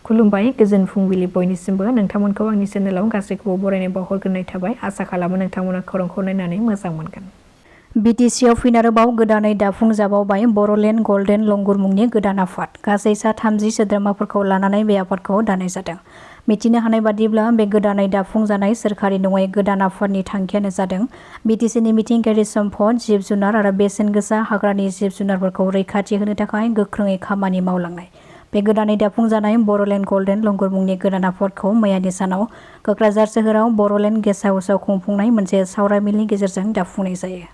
खुलुमबाय गोजोन फुंबिलि बयनिसिमबो नोंथांमोनखौ आंनि चेनेलाव गासैखौबो बरायनाय बावहरग्रोनाय थाबाय आसा खालामो नोंथांमोना खौरांखौ नायनानै मोजां मोनगोन। BTCआव फिन आरोबाव गोदानै दाफुंजाबावबाय बर'लेण्ड गल्डेन लंगुर मुंनि गोदान आफाद। गासै सा 30 सोद्रोमाफोरखौ लानानै बे आफादखौ दानाय जादों। मिथिनो हानाय बादिब्ला बे गोदानै दाफुंजानाय सोरखारि नङै गोदान आफादनि थांखियानो जादों BTCनि मिथिंगायारि सम्पद, जिब जुनार आरो बेसेन गोसा हाग्रानि जिब जुनारफोरखौ रैखाथि होनो थाखाय गोख्रोङै खामानि मावलांनाय। बे गोदानै दाफुंजानाय बर'लेण्ड गल्डेन लंगुर मुंनि गोदान आफादखौ मैयानि सानाव क'क्राझार सोहोराव बर'लेण्ड गेस्ट हाउसआव खुंफुंनाय मोनसे सावरायमेलनि गेजेरजों दाफुंनाय जायो।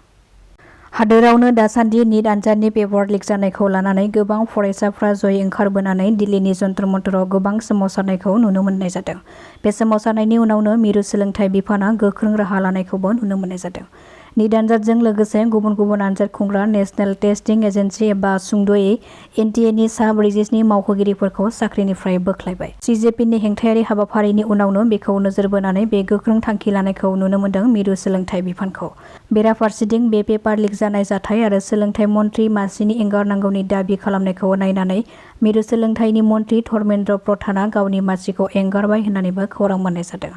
हादोरावनो दासान्दि नीट आनजादनि पेपार लिक जानायखौ लानानै गोबां फरायसाफ्रा जयै ओंखारबोनानै दिल्लीनि जन्तर मन्तराव गोबां सोमावसारनायखौ नुनो मोननाय जादों। बे सोमावसारनायनि उनावनो मिरु सोलोंथाइ बिफाना गोख्रों राहा लानायखौबो नुनो मोननाय जादों। नीट आनजादजों लोगोसे गुबुन गुबुन आनजाद खुंग्रा नेशनेल टेस्टिं एजेन्सि एबा सुंद'यै NTAनि सा 40नि मावख'गिरिफोरखौ साख्रिनिफ्राय बोख्लायबाय। CJPनि हेंथायारि हाबाफारिनि उनावनो बेखौ नोजोर बोनानै बे गोख्रों थांखि लानायखौ नुनो मोनदों मिरु सोलोंथाइ बिफानखौ। बेराफारसेथिं बे पेपार लिक जानाय जाथाय आरो सोलोंथाइ मन्थ्रि मासिनि एंगारनांगौनि दाबि खालामनायखौ नायनानै मिरु सोलोंथाइनि मन्थ्रि धर्मेन्द्र प्रधानआ गावनि मासिखौ एंगारबाय होननानैबो खौरां मोननाय जादों।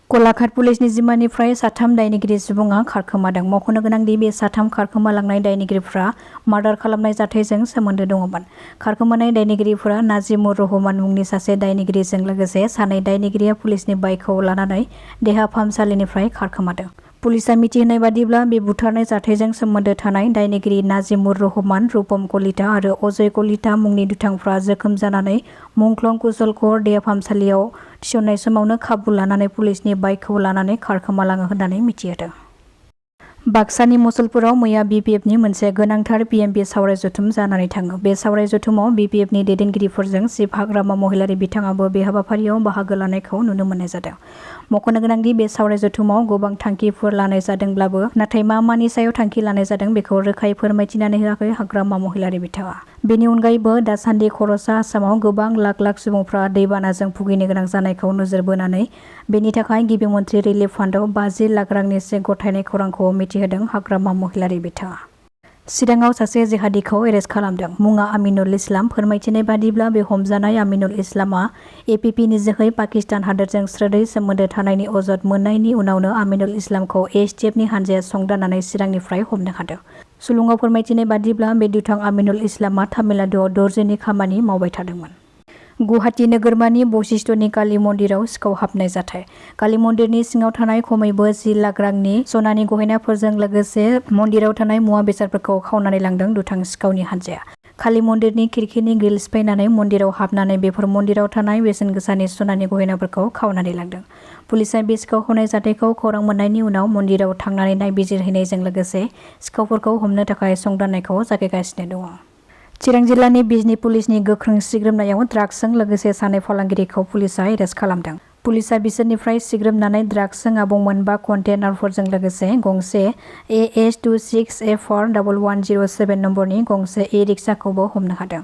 गलाघाट पुलिसनि जिम्मानिफ्राय साथाम दायनिगिरि सुबुङा खारखोमादों। मख'नो गोनांदि बे साथाम खारखोमालांनाय दायनिगिरिफ्रा मार्डार खालामनाय जाथायजों सोमोन्दो दङमोन। खारखोमानाय दायनिगिरिफोरा नाजिमुर रहमान मुंनि सासे दायनिगिरिजों लोगोसे सानै दायनिगिरिया पुलिसनि बाइकखौ लानानै देहा फाहामसालिनिफ्राय खारखोमादों। पुलिसआ मिथिहोनाय बादिब्ला बे बुथारनाय जाथायजों सोमोन्दो थानाय दायनिगिरि नाजिमुर रहमान, रुपम कलिता आरो अजय कलिता मुंनि दुथांफ्रा जोखोम जानानै मुंख्लं कुशलकर देहा फाहामसालियाव थिसननाय समावनो खाबु लानानै पुलिसनि बाइकखौ लानानै खारखोमालाङो होननानै मिथिहोदों। बाक्सानि मुसलपुराव मैया BPFनि मोनसे गोनांथार PMP सावराय जथुम जानानै थाङो। बे सावराय जथुमाव BPFनि दैदेनगिरिफोरजों चिफ हाग्रामा महिलारि बिथाङाबो बे हाबाफारियाव बाहागो लानायखौ नुनो मोननाय जादों। मख'नो गोनांदि बे सावराय जथुमाव गोबां थांखिफोर लानाय जादोंब्लाबो नाथाय मानि सायाव थांखि लानाय जादों बेखौ रोखायै फोरमायथिनानै होआखै हाग्रामा महिलारि बिथाङा। बेनि अनगायैबो दासान्दि खर'सा आसामाव गोबां लाख लाख सुबुंफ्रा दैबानाजों भुगिनो गोनां जानायखौ नोजोर बोनानै बेनि थाखाय गिबि मन्थ्रि रिलिफ फान्डआव 50 लाख रांनि चेक गथायनाय खौरांखौ मिथिहोदों हाग्रामा महिलारि बिथाङा। चिराङाव सासे जिहादिखौ एरेस्ट खालामदों। मुङा आमिनुल इस्लाम। फोरमायथिनाय बादिब्ला बे हमजानाय आमिनुल इस्लामआ APPनि जोहै पाकिस्तान हादोरजों स्रोदै सोमोन्दो थानायनि अजद मोननायनि उनावनो आमिनुल इस्लामखौ STFनि हानजाया संदाननानै चिरांनिफ्राय हमनो हादों। सुलुङाव फोरमायथिनाय बादिब्ला बे दुथां आमिनुल इस्लामआ तामिलनाडुआव दर्जिनि खामानि मावबाय थादोंमोन। गुवाहाटी नोगोरमानि बशिष्ठनि काली मन्दिराव सिखाव हाबनाय जाथाय। काली मन्दिरनि सिङाव थानाय खमैबो 10 लाख रांनि सनानि गहेनाफोरजों लोगोसे मन्दिराव थानाय मुवा बेसादफोरखौ खावनानै लांदों दुथां सिखावनि हानजाया। काली मन्दिरनि खिरखिनि ग्रिल सिफायनानै मन्दिराव हाबनानै बेफोर मन्दिराव थानाय बेसेन गोसानि सनानि गहेनाफोरखौ खावनानै लांदों। पुलिसआ बे सिखाव खावनाय जाथायखौ खौरां मोननायनि उनाव मन्दिराव थांनानै नायबिजिरहैनायजों लोगोसे सिखावफोरखौ हमनो थाखाय संदाननायखौ जागायगासिनो दङ। चिरां जिल्लानि बिजनी पुलिसनि गोख्रों सिग्रोमनायाव ड्राग्सजों लोगोसे सानै फालांगिरिखौ पुलिसआ एरेस्ट खालामदों। पुलिसआ बिसोरनिफ्राय सिग्रोमनानै ड्राग्सजों आबुं 4 कन्टेनारफोरजों लोगोसे गंसे AS26FR1107 नम्बरनि गंसे रिक्साखौबो हमनो हादों।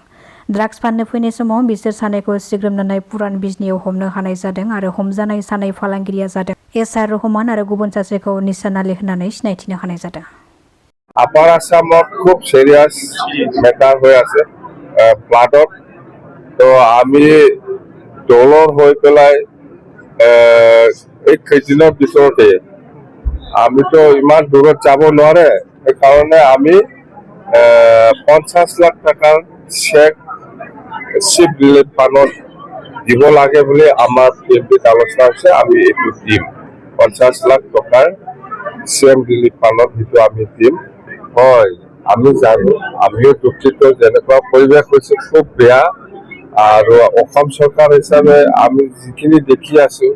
ड्राग्स फाननो फैनाय समाव बिसोर सानैखौ सिग्रोमनानै पुरान बिजनीआव हमनो हानाय जादों आरो हमजानाय सानै फालांगिरिया जादों SR रहमान आरो गुबुन सासेखौ निसान आली होननानै सिनायथिनो हानाय जादों। আপার আসামত খুব সিরিয়াস মেটার হয়ে আছে ফ্লাডত। তো আমি দলৰ হৈ পেলাই এই কেইদিনৰ ভিতৰতে আমিতো ইমান দূৰত যাব নোৱাৰে, সেইকাৰণে আমি 50 লাখ টাকাৰ চেক চিফ ৰিলিফ ফাণ্ডত দিব লাগে বুলি আমাৰ PMPত আলোচনা হৈছে। আমি এইটো দিম 50 লাখ টকাৰ চিএম ৰিলিফ ফাণ্ডত সেইটো আমি দিম। হয়, আমি জানো, আমিও দুঃখিত, যেনেকুৱা পৰিৱেশ হৈছে খুব বেয়া। আৰু অসম চৰকাৰ হিচাপে আমি যিখিনি দেখি আছো,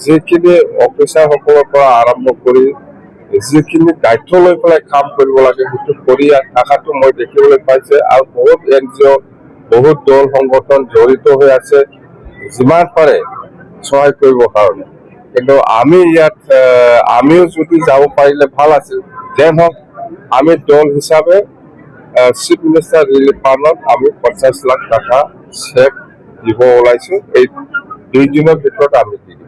যিখিনি অফিচাৰসকলৰ পৰা আৰম্ভ কৰি যিখিনি দায়িত্ব লৈ পেলাই কাম কৰিব লাগে সেইটো কৰি থকাটো মই দেখিবলৈ পাইছে। আৰু বহুত NGO, বহুত দল সংগঠন জড়িত হৈ আছে যিমান পাৰে সহায় কৰিবৰ কাৰণে। কিন্তু আমি ইয়াত আমিও যদি যাব পাৰিলে ভাল আছিল। যেন হওক আমি দল হিসাবে চিফ মিনিষ্টাৰ ৰিলিফ ফাণ্ডত আমি 50 লাখ টাকা চেক দিব ওলাইছো। এই 2 দিনৰ ভিতৰত আমি দিম।